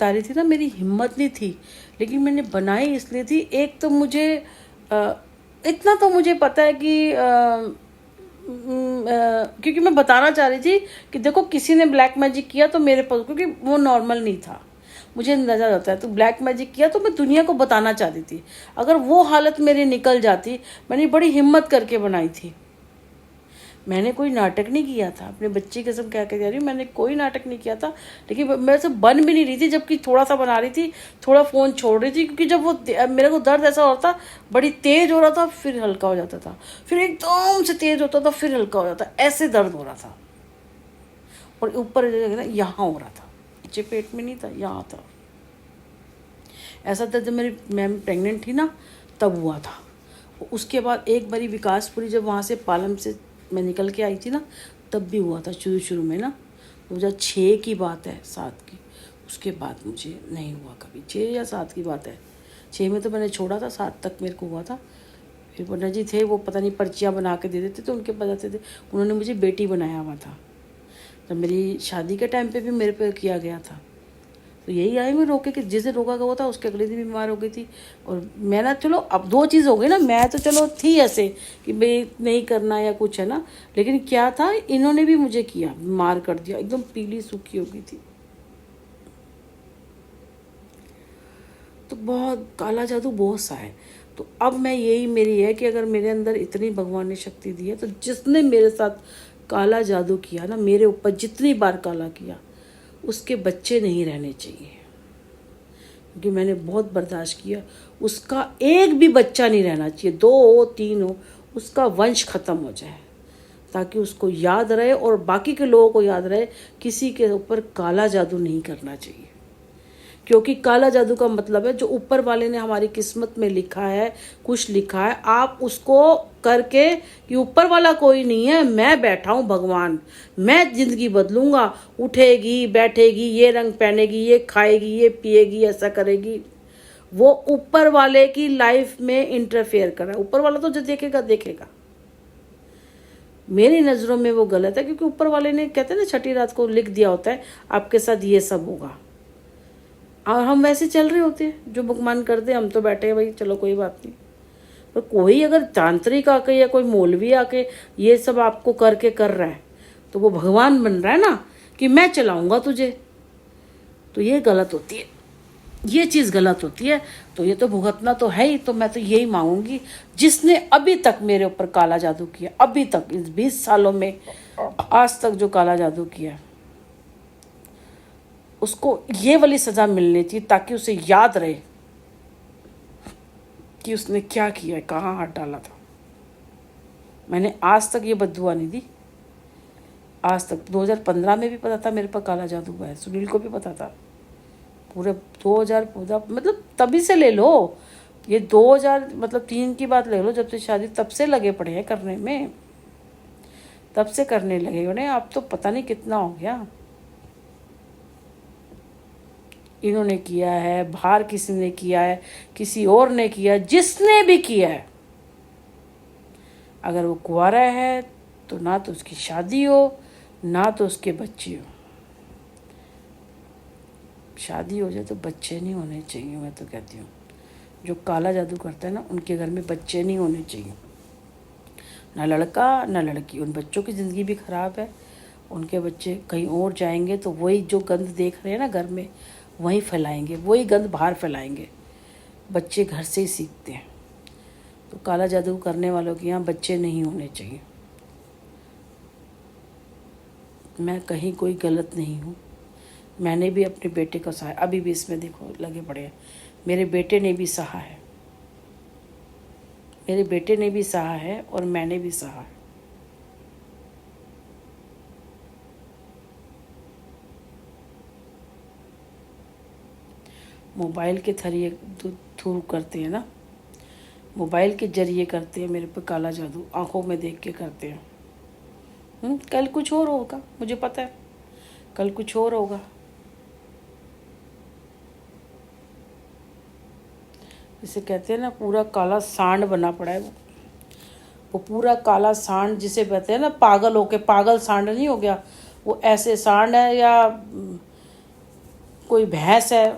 बता रही थी ना, मेरी हिम्मत नहीं थी, लेकिन मैंने बनाई इसलिए थी। एक तो मुझे इतना तो मुझे पता है कि क्योंकि मैं बताना चाह रही थी कि देखो किसी ने ब्लैक मैजिक किया तो मेरे पास, क्योंकि वो नॉर्मल नहीं था, मुझे अंदाजा होता है। तो ब्लैक मैजिक किया तो मैं दुनिया को बताना चाहती थी। अगर वो हालत मेरी निकल जाती, मैंने बड़ी हिम्मत करके बनाई थी। मैंने कोई नाटक नहीं किया था, अपने बच्चे की कसम कह के जा रही हूँ, मैंने कोई नाटक नहीं किया था। लेकिन मैं से बन भी नहीं रही थी, जबकि थोड़ा सा बना रही थी, थोड़ा फ़ोन छोड़ रही थी, क्योंकि जब वो मेरे को दर्द ऐसा होता, बड़ी तेज़ हो रहा था, फिर हल्का हो जाता था, फिर एकदम से तेज़ होता था, फिर हल्का हो जाता, ऐसे दर्द हो रहा था। और ऊपर यहाँ हो रहा था, नीचे पेट में नहीं था, यहाँ था। ऐसा था जब मैं प्रेग्नेंट थी ना, तब हुआ था। उसके बाद एक बारी विकासपुरी जब वहाँ से पालम से मैं निकल के आई थी ना, तब भी हुआ था शुरू में ना। 2006 की बात है, 7 की। उसके बाद मुझे नहीं हुआ कभी। 6 या 7 की बात है। 6 में तो मैंने छोड़ा था, 7 तक मेरे को हुआ था। फिर पंडित जी थे, वो पता नहीं पर्चियाँ बना के दे देते तो उनके बताते थे। उन्होंने मुझे बेटी बनाया हुआ था। जब मेरी शादी के टाइम पे भी मेरे पे किया गया था, तो यही आई मैं रोके कि जिसे रोका गया था उसके अगले दिन बीमार हो गई थी। और मैं ना, चलो अब 2 चीज़ हो गई ना, मैं तो चलो थी ऐसे कि भाई नहीं करना या कुछ है ना, लेकिन क्या था, इन्होंने भी मुझे किया, बीमार कर दिया, एकदम पीली सूखी हो गई थी। तो बहुत काला जादू बहुत सा है। तो अब मैं यही मेरी है कि अगर मेरे अंदर इतनी भगवान ने शक्ति दी है, तो जिसने मेरे साथ काला जादू किया ना, मेरे ऊपर जितनी बार काला किया, उसके बच्चे नहीं रहने चाहिए, क्योंकि मैंने बहुत बर्दाश्त किया। उसका एक भी बच्चा नहीं रहना चाहिए, 2 हो 3 हो, उसका वंश खत्म हो जाए, ताकि उसको याद रहे और बाकी के लोगों को याद रहे, किसी के ऊपर काला जादू नहीं करना चाहिए। क्योंकि काला जादू का मतलब है जो ऊपर वाले ने हमारी किस्मत में लिखा है, कुछ लिखा है, आप उसको करके कि ऊपर वाला कोई नहीं है, मैं बैठा हूँ भगवान, मैं जिंदगी बदलूंगा, उठेगी बैठेगी, ये रंग पहनेगी, ये खाएगी, ये पिएगी, ऐसा करेगी, वो ऊपर वाले की लाइफ में इंटरफेयर कर रहा है। ऊपर वाला तो जो देखेगा देखेगा। मेरी नज़रों में वो गलत है, क्योंकि ऊपर वाले ने, कहते हैं ना, छठी रात को लिख दिया होता है आपके साथ ये सब होगा, और हम वैसे चल रहे होते हैं, जो भगवान कर दे, हम तो बैठे हैं भाई, चलो कोई बात नहीं। पर कोई अगर तांत्रिक आके या कोई मौलवी आके ये सब आपको करके कर रहा है, तो वो भगवान बन रहा है ना, कि मैं चलाऊंगा तुझे, तो ये गलत होती है, ये चीज़ गलत होती है। तो ये तो भुगतना तो है ही। तो मैं तो यही मांगूंगी, जिसने अभी तक मेरे ऊपर काला जादू किया, अभी तक इस 20 सालों में आज तक जो काला जादू किया, उसको ये वाली सज़ा मिलनी थी, ताकि उसे याद रहे कि उसने क्या किया है, कहाँ हाथ डाला था। मैंने आज तक ये बद्दुआ नहीं दी, आज तक। 2015 में भी पता था मेरे पर काला जादू हुआ है, सुनील को भी पता था। पूरे 2014 मतलब तभी से ले लो, ये 2000 मतलब 3 की बात ले लो, जब से शादी, तब से लगे पड़े हैं करने में, तब से करने लगे उन्हें। अब तो पता नहीं कितना हो गया। इन्होंने किया है, बाहर किसी ने किया है, किसी और ने किया है, जिसने भी किया है, अगर वो कुंवारा है तो ना तो उसकी शादी हो, ना तो उसके बच्चे हो। शादी हो जाए तो बच्चे नहीं होने चाहिए। मैं तो कहती हूँ, जो काला जादू करता है ना, उनके घर में बच्चे नहीं होने चाहिए, ना लड़का ना लड़की। उन बच्चों की ज़िंदगी भी ख़राब है, उनके बच्चे कहीं और जाएंगे तो वही जो गंद देख रहे हैं ना घर में, वहीं फैलाएंगे, वही गंद बाहर फैलाएंगे। बच्चे घर से ही सीखते हैं। तो काला जादू करने वालों के यहाँ बच्चे नहीं होने चाहिए। मैं कहीं कोई गलत नहीं हूँ। मैंने भी अपने बेटे को सहा, अभी भी इसमें देखो लगे पड़े हैं। मेरे बेटे ने भी सहा है, मेरे बेटे ने भी सहा है, और मैंने भी सहा है। मोबाइल के थ्रू करते हैं ना, मोबाइल के जरिए करते हैं मेरे पे काला जादू, आंखों में देख के करते हैं। कल कुछ और होगा, मुझे पता है, कल कुछ और होगा। जिसे कहते हैं ना, पूरा काला सांड बना पड़ा है वो पूरा काला सांड, जिसे कहते हैं ना पागल होके, पागल सांड नहीं हो गया वो, ऐसे सांड है। या कोई भैंस है